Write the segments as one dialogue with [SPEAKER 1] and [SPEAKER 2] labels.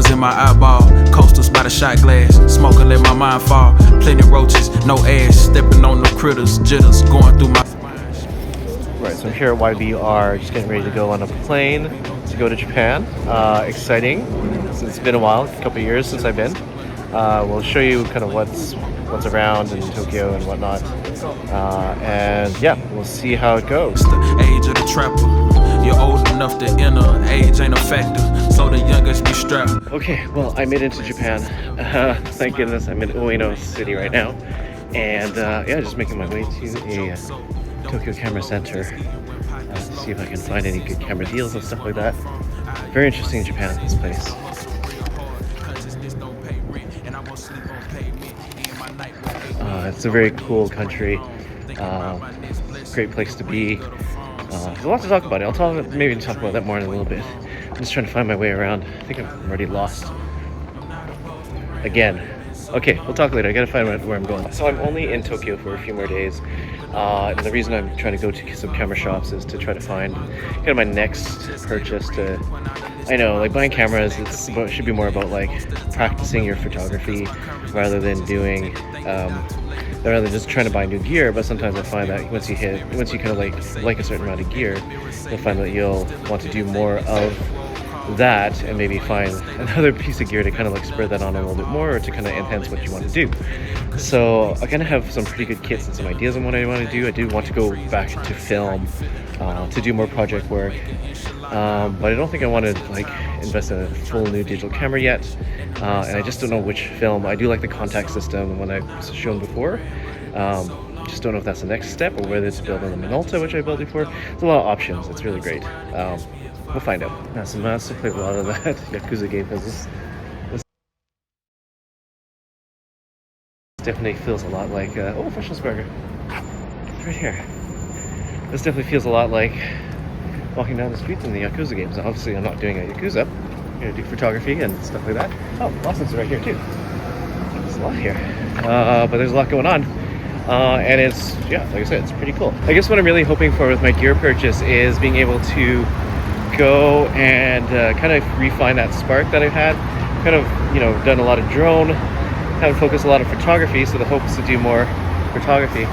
[SPEAKER 1] Gauges in my eyeball, coasters by the shot glass, smoking let my mind fall. Plenty roaches, no ash, stepping on the critters, jitters going through my.
[SPEAKER 2] Right, so I'm here at YBR, just getting ready to go on a plane to go to Japan. Exciting. It's been a while, a couple of years since I've been. We'll show you kind of what's around in Tokyo and whatnot. And yeah, we'll see how it goes.
[SPEAKER 1] The age of the trapper. You're old enough to enter, age ain't a factor, so the youngest be strapped.
[SPEAKER 2] Okay, well, I made it to Japan. Thank goodness I'm in Ueno City right now. And yeah, just making my way to a Tokyo Camera Center to see if I can find any good camera deals and stuff like that. Very interesting in Japan, this place. It's a very cool country. Great place to be. There's a lot to talk about. Maybe talk about that more in a little bit. I'm just trying to find my way around. I think I'm already lost. Again. Okay, we'll talk later. I gotta find where I'm going. So I'm only in Tokyo for a few more days. And the reason I'm trying to go to some camera shops is to try to find kind of my next purchase to... I know, like buying cameras, it should be more about like practicing your photography rather than doing... rather than just trying to buy new gear. But sometimes I find that once you kind of like a certain amount of gear, you'll find that you'll want to do more of that and maybe find another piece of gear to kind of like spur that on a little bit more, or to kind of enhance what you want to do. So I kind of have some pretty good kits and some ideas on what I want to do. I do want to go back to film to do more project work, but I don't think I want to like invest in a full new digital camera yet, and I just don't know which film. I do like the Contax system, one I've shown before. Just don't know if that's the next step or whether to build on the Minolta, which I built before. There's a lot of options. It's really great. We'll find out. Now, some mouse to play a lot of that Yakuza game, because this definitely feels a lot like oh, Freshers Burger. It's right here. This definitely feels a lot like walking down the streets in the Yakuza games. Now, obviously, I'm not doing a Yakuza. I'm gonna do photography and stuff like that. Oh, Boston's right here too. There's a lot here, but there's a lot going on. And it's, yeah, like I said, it's pretty cool. I guess what I'm really hoping for with my gear purchase is being able to go and kind of refine that spark that I've had. Kind of, you know, done a lot of drone, haven't focused a lot of photography, so the hope is to do more photography.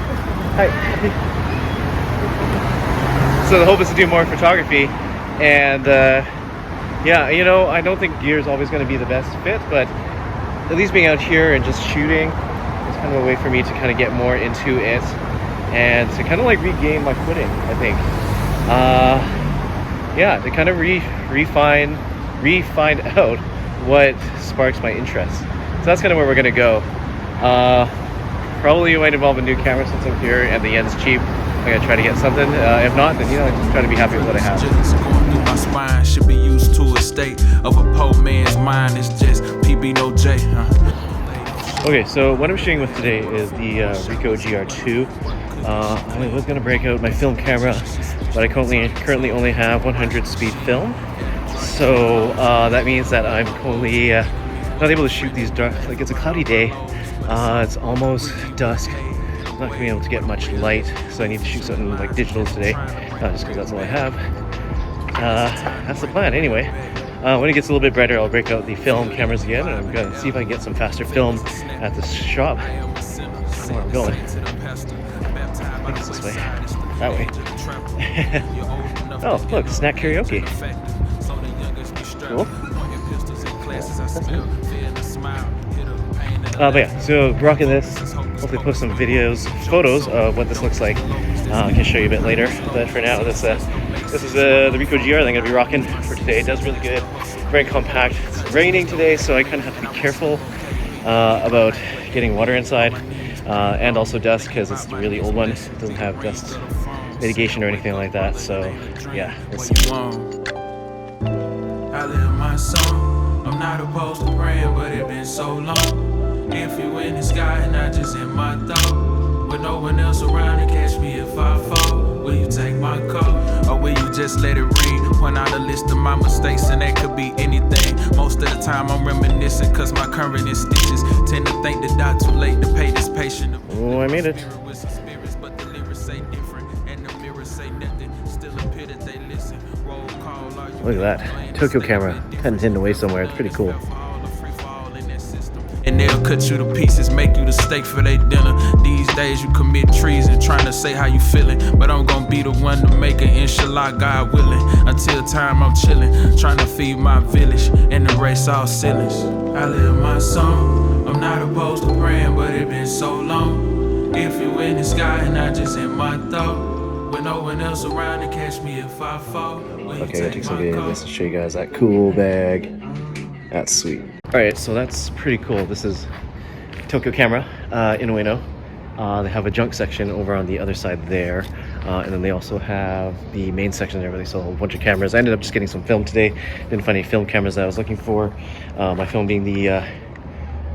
[SPEAKER 2] Hi. So the hope is to do more photography, and yeah, you know, I don't think gear is always going to be the best fit, but at least being out here and just shooting is kind of a way for me to kind of get more into it and to kind of like regain my footing, I think. Yeah, to kind of refine out what sparks my interest. So that's kind of where we're gonna go. Probably might involve a new camera since I'm here and the yen's cheap. I'm gonna try to get something. If not, then, you know, I'm just trying to be happy with what I have.
[SPEAKER 1] Going through my spine, should be used to a state of a poor man's mind. It's just PB no J.
[SPEAKER 2] Okay, so what I'm shooting with today is the Ricoh GRII. I was gonna break out my film camera, but I currently only have 100 speed film. So that means that I'm only not able to shoot these dark. Like, it's a cloudy day. It's almost dusk. I'm not gonna be able to get much light, so I need to shoot something like digital today, just because that's all I have. That's the plan anyway. When it gets a little bit brighter, I'll break out the film cameras again, and I'm gonna see if I can get some faster film at the shop. That's where I'm going. I think it's this way. That way. Oh, look, snack karaoke. Cool. But yeah, so rocking this. Hopefully post some photos of what this looks like. I can show you a bit later. But for now, this is the Ricoh GRII that I'm going to be rocking for today. It does really good. Very compact. It's raining today, so I kind of have to be careful about getting water inside. And also dust, because it's the really old one. It doesn't have dust mitigation or anything like that. So yeah, we'll see.
[SPEAKER 1] I live my song. I'm not opposed to praying, but it's been so long. If you in the sky, not just in my thought. With no one else around to catch me if I fall. Will you take my call? Or will you just let it ring? Point out a list of my mistakes, and that could be anything. Most of the time I'm reminiscing, cause my current is stitches. Tend to think that I'm too late to pay this patient.
[SPEAKER 2] Oh, I made it. Look at that. Tokyo camera. Hadn't hidden away somewhere. It's pretty cool.
[SPEAKER 1] And they'll cut you to pieces, make you the steak for their dinner. These days you commit treason, trying to say how you feeling. But I'm gonna be the one to make it, inshallah, God willing. Until time I'm chilling, trying to feed my village and erase all ceilings. I live my song, I'm not opposed to praying, but it been so long. If you in the sky and not just in my thought, with no one else around to catch me if I fall.
[SPEAKER 2] Okay, I'm gonna take some videos to show you guys that cool bag. That's sweet. Alright, so that's pretty cool. This is Tokyo Camera in Ueno. They have a junk section over on the other side there. And then they also have the main section there where they sell a bunch of cameras. I ended up just getting some film today. Didn't find any film cameras that I was looking for. My film being the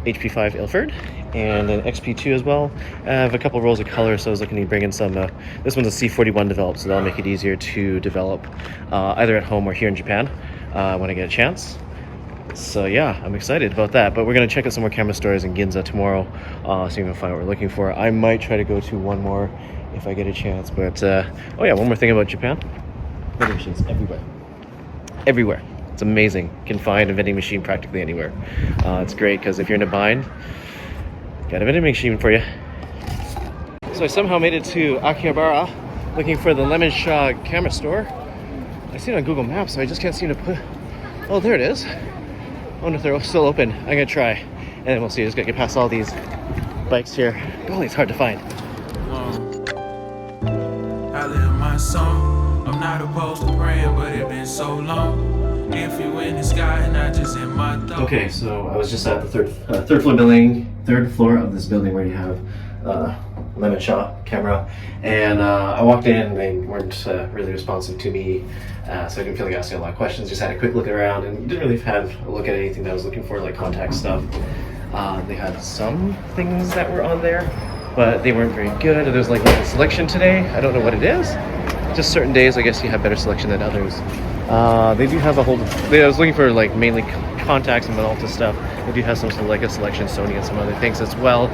[SPEAKER 2] HP5 Ilford and an XP2 as well. I have a couple rolls of color, so I was looking to bring in some. This one's a C41 developed, so that'll make it easier to develop either at home or here in Japan when I get a chance. So yeah, I'm excited about that. But we're gonna check out some more camera stores in Ginza tomorrow, so we can find what we're looking for. I might try to go to one more if I get a chance. But oh yeah, one more thing about Japan: vending machines everywhere. Everywhere. It's amazing. You can find a vending machine practically anywhere. It's great because if you're in a bind, got a vending machine for you. So I somehow made it to Akihabara, looking for the Lemon-Sha camera store. I see it on Google Maps, so I just can't seem to put. Oh, there it is. I wonder if they're still open. I'm gonna try, and then we'll see. Just gotta get past all these bikes here. Golly, it's hard to find.
[SPEAKER 1] I live my song. I'm not opposed to praying, but it been so long. If you in the sky and not just in my thoughts.
[SPEAKER 2] Okay, so I was just at the third floor of this building where you have Lemon-Sha Camera, and I walked in. They weren't really responsive to me, so I didn't feel like asking a lot of questions. Just had a quick look around and didn't really have a look at anything that I was looking for, like Contax stuff. They had some things that were on there, but they weren't very good. There was like a selection today. I don't know what it is. Just certain days, I guess you have better selection than others. They do have a whole. I was looking for like mainly Contax and Minolta stuff. They do have some Leica selection, Sony, and some other things as well.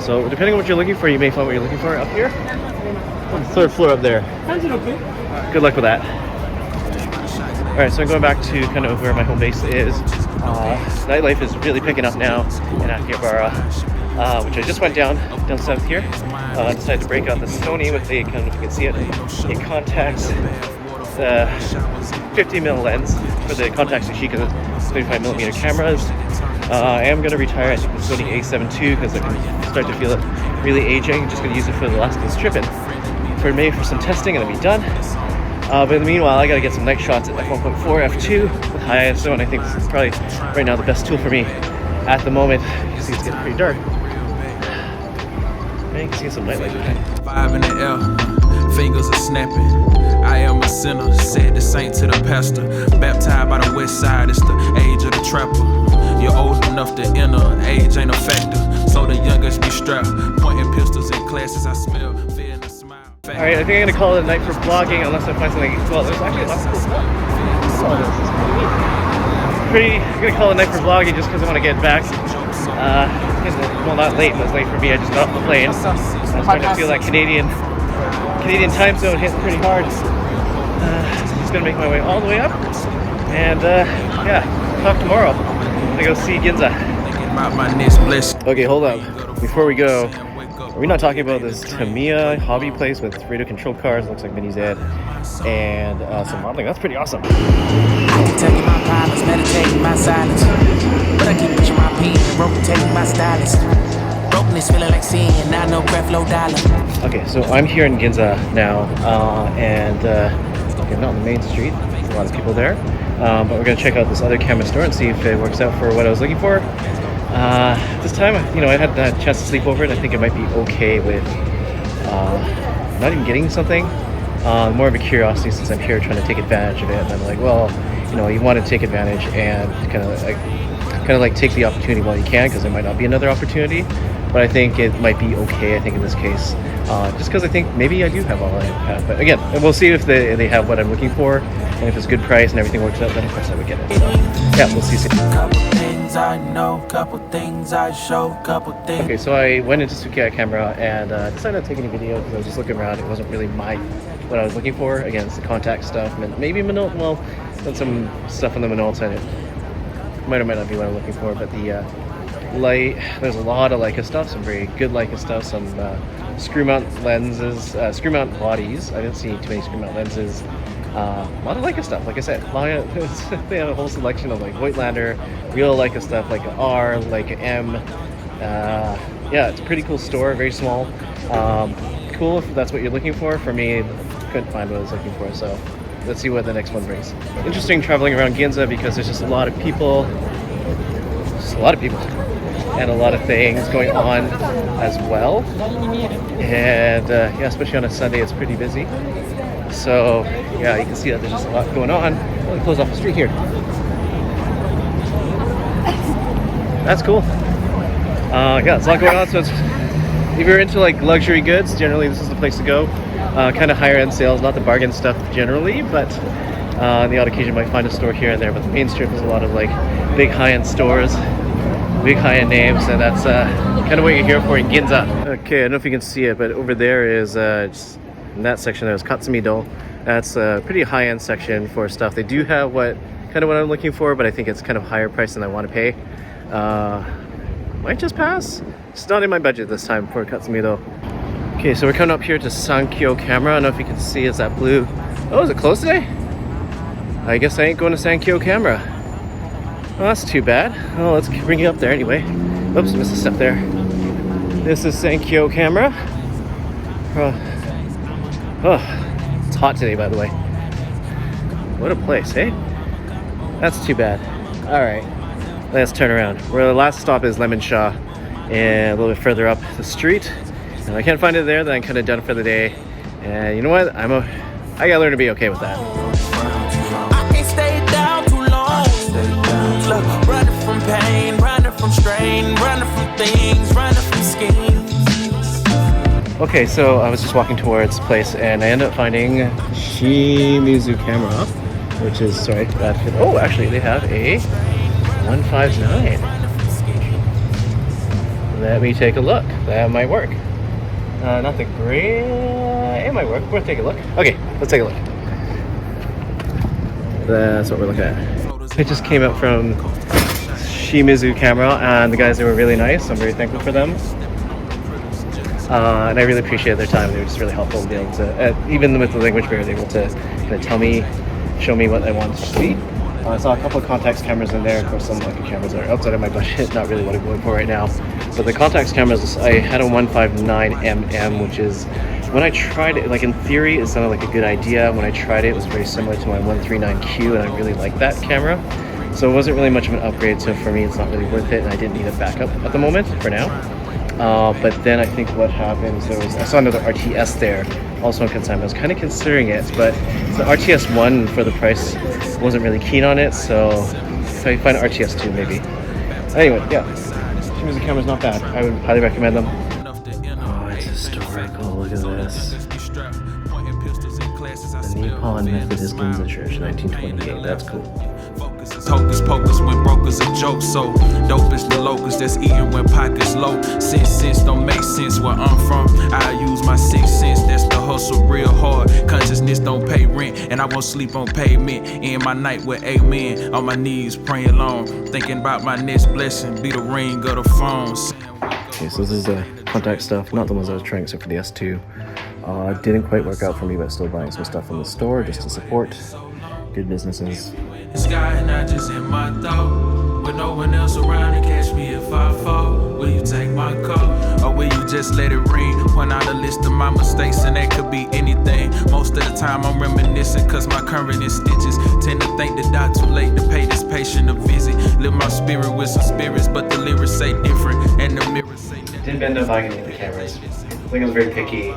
[SPEAKER 2] So depending on what you're looking for, you may find what you're looking for up here on the third floor up there. Good luck with that. All right, so I'm going back to kind of where my home base is. Nightlife is really picking up now in Akihabara, which I just went down south here. Decided to break out the Sony with the, kind of, if you can see it, a Contax 50mm lens for the Contax Sukiya 35mm cameras. I am going to retire, I think, the Sony A7ii because I can start to feel it really aging. Just going to use it for the last of this trip and for some testing, and then be done. But in the meanwhile, I got to get some night shots at f1.4, f2 with high ISO, and I think this is probably right now the best tool for me at the moment. You can see it's getting pretty dark. Man, you can see some nightlight.
[SPEAKER 1] Five in the air, fingers are snapping. I am a sinner, said the saint to the pastor. Baptized by the west side, it's the age of the trapper. You're old enough to enter, age ain't a factor. So the youngest be strapped, pointing pistols in classes. I smell fear and a smile.
[SPEAKER 2] Alright, I think I'm gonna call it a night for vlogging unless I find something. Well, there's actually lots of cool stuff. I'm gonna call it a night for vlogging just because I want to get back. Well, not late, but it's late for me. I just got off the plane. I was starting to feel that Canadian time zone hitting pretty hard. Just gonna make my way all the way up, and yeah, talk tomorrow. I'm gonna go see Ginza. Okay, hold up. Before we go, are we not talking about this Tamiya hobby place with radio controlled cars? Looks like Mini Z and some modeling. That's pretty awesome.
[SPEAKER 3] Taking my problems, meditating my silence. But I keep pushing my pen, rotating my stylist. Brokenness feeling like sin, not no craft, low dollar.
[SPEAKER 2] Okay, so I'm here in Ginza now, and I'm not on the main street. There's a lot of people there, but we're gonna check out this other camera store and see if it works out for what I was looking for. This time, I had a chance to sleep over it. I think it might be okay with not even getting something. More of a curiosity since I'm here trying to take advantage of it. And I'm like, well, you want to take advantage and kind of like take the opportunity while you can, because there might not be another opportunity. But I think it might be okay, I think, in this case, just because I think maybe I do have all I have. But again, we'll see if they have what I'm looking for, and if it's a good price and everything works out, then of course I would get it. So, yeah, we'll see soon.
[SPEAKER 3] I know, couple things I show, couple things.
[SPEAKER 2] Okay, so I went into Sukiya Camera and decided not to take any video because I was just looking around. It wasn't really what I was looking for. Again, it's the Contax stuff, maybe Minolta. Well, done some stuff on the Minolta, and it might or might not be what I'm looking for. But the light. There's a lot of Leica stuff, some very good Leica stuff, some screw mount lenses, screw mount bodies. I didn't see too many screw mount lenses. A lot of Leica stuff, like I said. They have a whole selection of like Voigtlander, real Leica stuff, like R, Leica M. Yeah, it's a pretty cool store, very small. Cool if that's what you're looking for. For me, couldn't find what I was looking for, so let's see what the next one brings. Interesting traveling around Ginza because there's just a lot of people. Just a lot of people. And a lot of things going on as well. And yeah, especially on a Sunday, it's pretty busy. So yeah, you can see that there's just a lot going on. Let me close off the street here. That's cool. Yeah, there's a lot going on. So if you're into like luxury goods, generally this is the place to go. Kind of higher end sales, not the bargain stuff generally, but on the odd occasion you might find a store here and there. But the main strip is a lot of like big high end stores, big high end names, and that's kind of what you're here for in Ginza. Okay, I don't know if you can see it, but over there is just in that section there's Katsumido. That's a pretty high end section for stuff. They do have what I'm looking for, but I think it's kind of higher price than I want to pay. Might just pass. It's not in my budget this time for Katsumido. Okay, so we're coming up here to Sankyo Camera. I don't know if you can see, it's that blue. Oh, is it closed today? I guess I ain't going to Sankyo Camera. Well, that's too bad. Oh, let's bring you up there anyway. Oops, missed a step there. This is Sankyo Camera. Oh, it's hot today, by the way. What a place, hey? That's too bad. All right, let's turn around. Where the last stop is Lemon-Sha, and a little bit further up the street. And if I can't find it there, then I'm kind of done for the day. And you know what? I gotta learn to be okay with that.
[SPEAKER 3] I can't stay down too long. Look, running from pain, running from strain, running from things, running from schemes.
[SPEAKER 2] Okay, so I was just walking towards this place and I ended up finding Shimizu Camera, which is, sorry, bad. Oh, actually, they have a 159. Let me take a look. That might work. Not the great. It might work. We'll take a look. Okay, let's take a look. That's what we're looking at. It just came out from Shimizu Camera, and the guys, they were really nice. I'm very thankful for them. And I really appreciate their time. They were just really helpful in being able to, even with the language barrier, they were able to kind of tell me, show me what I wanted to see. I saw a couple of Contax cameras in there. Of course, some Leica cameras that are outside of my budget, not really what I'm going for right now. But the Contax cameras, I had a 159mm, which is, when I tried it, like in theory, it sounded like a good idea. When I tried it, it was very similar to my 139Q, and I really liked that camera. So it wasn't really much of an upgrade, so for me, it's not really worth it, and I didn't need a backup at the moment, for now. But then I think what happened, I saw another RTS there, also on consignment. I was kind of considering it, but the RTS1 for the price wasn't really keen on it, so if I find RTS2 maybe. Anyway, yeah, Shimizu camera's not bad. I would highly recommend them. Oh, it's historical, look at this. The Nippon Methodist Ginza Church, 1928, that's cool.
[SPEAKER 1] Hocus pocus when brokers a joke, so dope is the locust that's eating when pockets low. Sense don't make sense where I'm from. I use my 6 cents, that's the hustle real hard. Consciousness don't pay rent, and I won't sleep on pavement. End my night with amen, on my knees praying long, thinking about my next blessing, be the ring of the phones.
[SPEAKER 2] Okay, so this is the Contax stuff, not the ones I was trying except for the S2. Didn't quite work out for me, but still buying some stuff from the store just to support good businesses.
[SPEAKER 1] Sky and I just in my thought, with no one else around to catch me if I fall. Will you take my call, or will you just let it ring? Point out a list of my mistakes, and that could be anything. Most of the time I'm reminiscing, cause my current in stitches. Tend to think that I'm too late to pay this patient a visit. Live my spirit with some spirits, but the lyrics say different, and the mirrors say different.
[SPEAKER 2] Didn't end up buying any of the cameras. I think I was very picky,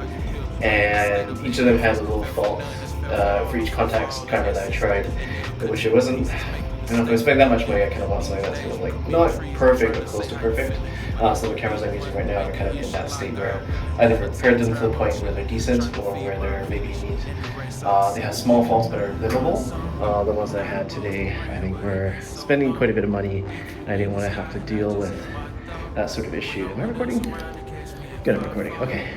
[SPEAKER 2] and each of them has a little fault. For each Contax camera that I tried, which it wasn't, I don't know, if I was spending that much money, I kind of want something that's kind of like, not perfect, but close to perfect. So the cameras I'm using right now are kind of in that state where either repaired them to the point where they're decent, or where they're maybe need, they have small faults but are livable. The ones that I had today, I think were spending quite a bit of money, and I didn't want to have to deal with that sort of issue. Am I recording? Good, I'm recording, okay.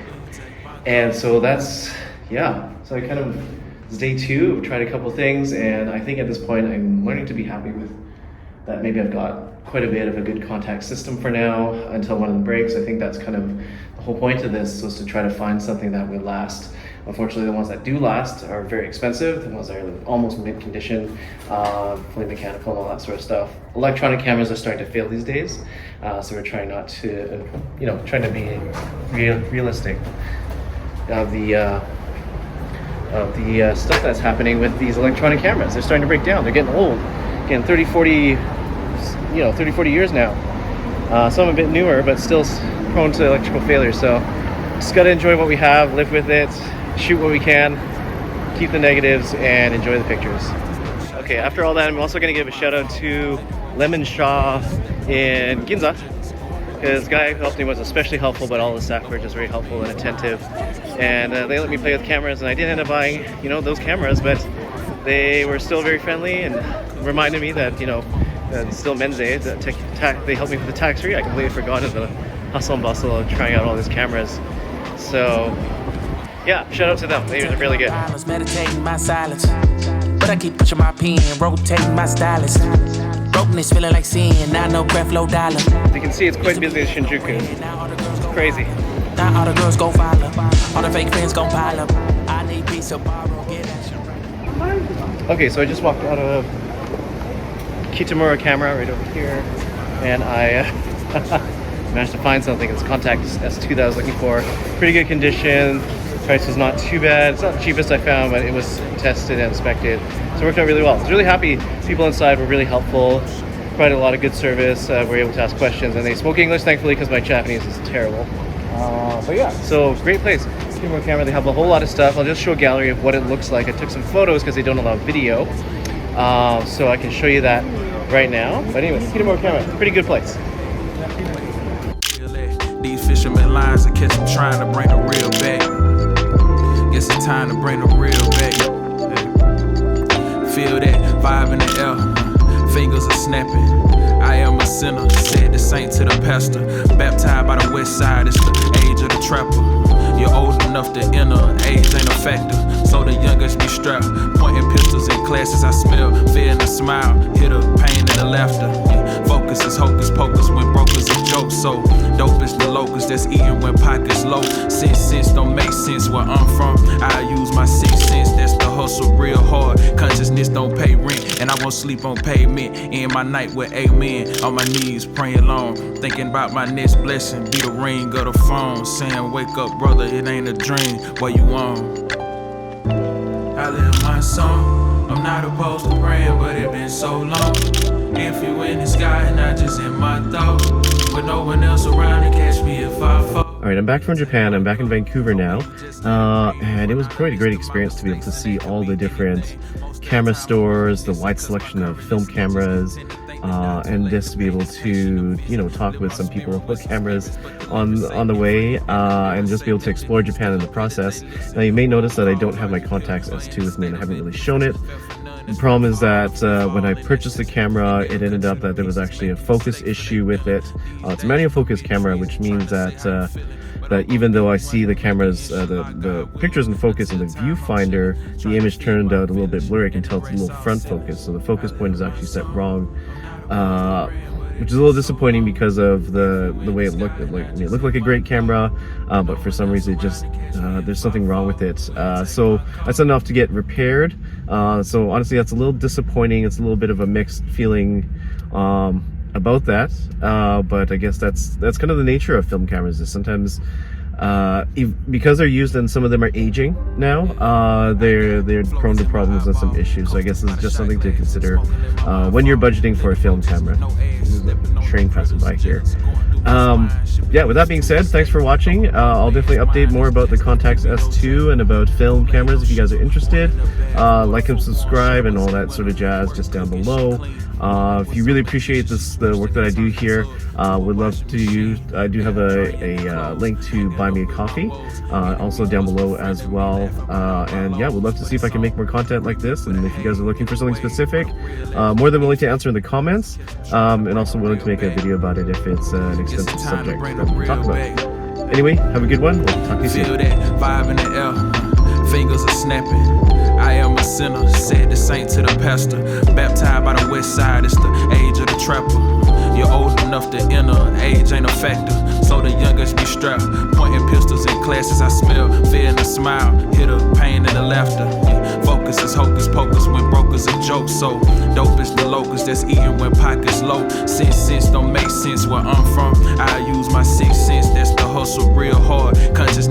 [SPEAKER 2] And so that's, yeah, so I kind of, it's day 2, I've tried a couple things, and I think at this point I'm learning to be happy with that. Maybe I've got quite a bit of a good contact system for now until one of them breaks. I think that's kind of the whole point of this, was to try to find something that would last. Unfortunately, the ones that do last are very expensive. The ones that are almost mint condition, fully mechanical and all that sort of stuff. Electronic cameras are starting to fail these days, so we're trying not to, trying to be realistic of the stuff that's happening with these electronic cameras. They're starting to break down. They're getting old, getting 30, 40 years now. Some a bit newer, but still prone to electrical failure. So just gotta enjoy what we have, live with it, shoot what we can, keep the negatives, and enjoy the pictures. Okay, after all that, I'm also gonna give a shout out to Lemon-Sha in Ginza, because the guy who helped me was especially helpful, but all the staff were just very helpful and attentive. And they let me play with cameras, and I did end up buying, those cameras, but they were still very friendly and reminded me that, it's still Men's Day. They helped me with the tax-free. I completely forgot of the hustle and bustle of trying out all these cameras. So, yeah, shout out to them. They're really good.
[SPEAKER 3] Meditating my silence, but I keep pushing my pen, rotating my stylus. Brokenness feeling like sin, I know breath low dollar.
[SPEAKER 2] You can see it's quite busy in Shinjuku. It's crazy.
[SPEAKER 3] Now all the girls go follow, all the fake friends gon' pile up. I need peace of borrow, get at you.
[SPEAKER 2] Okay, so I just walked out of Kitamura Camera right over here, and I managed to find something. It's Contax S2 that I was looking for. Pretty good condition. Price was not too bad. It's not the cheapest I found, but it was tested and inspected, so it worked out really well. I was really happy. People inside were really helpful, provided a lot of good service. We were able to ask questions, and they spoke English, thankfully, because my Japanese is terrible. But yeah, so great place. Kitamura Camera, they have a whole lot of stuff. I'll just show a gallery of what it looks like. I took some photos because they don't allow video, so I can show you that right now. But anyway, Kitamura Camera, pretty good place.
[SPEAKER 1] These fishermen lines to catch them trying to bring the real back. Guess it's time to bring the real back. Feel that vibe in the air, fingers are snapping. I am a sinner, said the saint to the pastor. Baptized by the west side, it's the age of the trapper. You're old enough to enter, age ain't a factor. So the youngest be strapped, pointing pistols in classes. I smell fear and a smile, hear the pain and the laughter. Focus is hocus pocus when brokers are jokes. So dope is the locust that's eating when pockets low. Sense don't make sense where I'm from. I use my 6 cents, that's the hustle real hard. Consciousness don't pay rent, and I won't sleep on pavement. End my night with amen. On my knees praying long, thinking about my next blessing. Be the ring of the phone, saying wake up brother, it ain't a dream. What you on? I live my song. I'm not opposed to praying, but it been so long. If you in the sky and not just in my thoughts, with no one else around to catch me if I fall.
[SPEAKER 2] Alright, I'm back from Japan. I'm back in Vancouver now, and it was quite a great experience to be able to see all the different camera stores, the wide selection of film cameras, and just to be able to, talk with some people about cameras on the way, and just be able to explore Japan in the process. Now, you may notice that I don't have my Contax S2 with me, and I haven't really shown it. The problem is that when I purchased the camera, it ended up that there was actually a focus issue with it. It's a manual focus camera, which means that even though I see the cameras, the pictures in focus in the viewfinder, the image turned out a little bit blurry. I can tell it's a little front focus, so the focus point is actually set wrong, which is a little disappointing because of the way it looked. It looked like a great camera, but for some reason it just there's something wrong with it. So that's enough to get repaired. So honestly, that's a little disappointing. It's a little bit of a mixed feeling about that, but I guess that's kind of the nature of film cameras. Is sometimes because they're used and some of them are aging now, they're prone to problems and some issues. So I guess it's just something to consider when you're budgeting for a film camera. There's a train passing by here. Yeah, with that being said, thanks for watching. I'll definitely update more about the Contax S2 and about film cameras if you guys are interested. Like and subscribe and all that sort of jazz just down below. If you really appreciate the work that I do here, would love to use. I do have a link to buy me a coffee, also down below as well. And yeah, would love to see if I can make more content like this. And if you guys are looking for something specific, more than willing to answer in the comments, and also willing to make a video about it if it's an extensive subject that we talk about. Anyway, have a good one. We'll talk to you soon.
[SPEAKER 1] Feel that vibe in the air, fingers are snapping. I am a sinner, said the saint to the pastor. Baptized by the west side, it's the age of the trapper. You're old enough to enter, age ain't a factor. So the youngest be strapped, pointing pistols in classes. I smell fear and a smile, hear the pain and the laughter. Focus is hocus pocus when brokers a joke. So dope is the locust that's eating when pockets low. Sense don't make sense where I'm from. I use my 6 cents, that's the hustle real hard. Conscious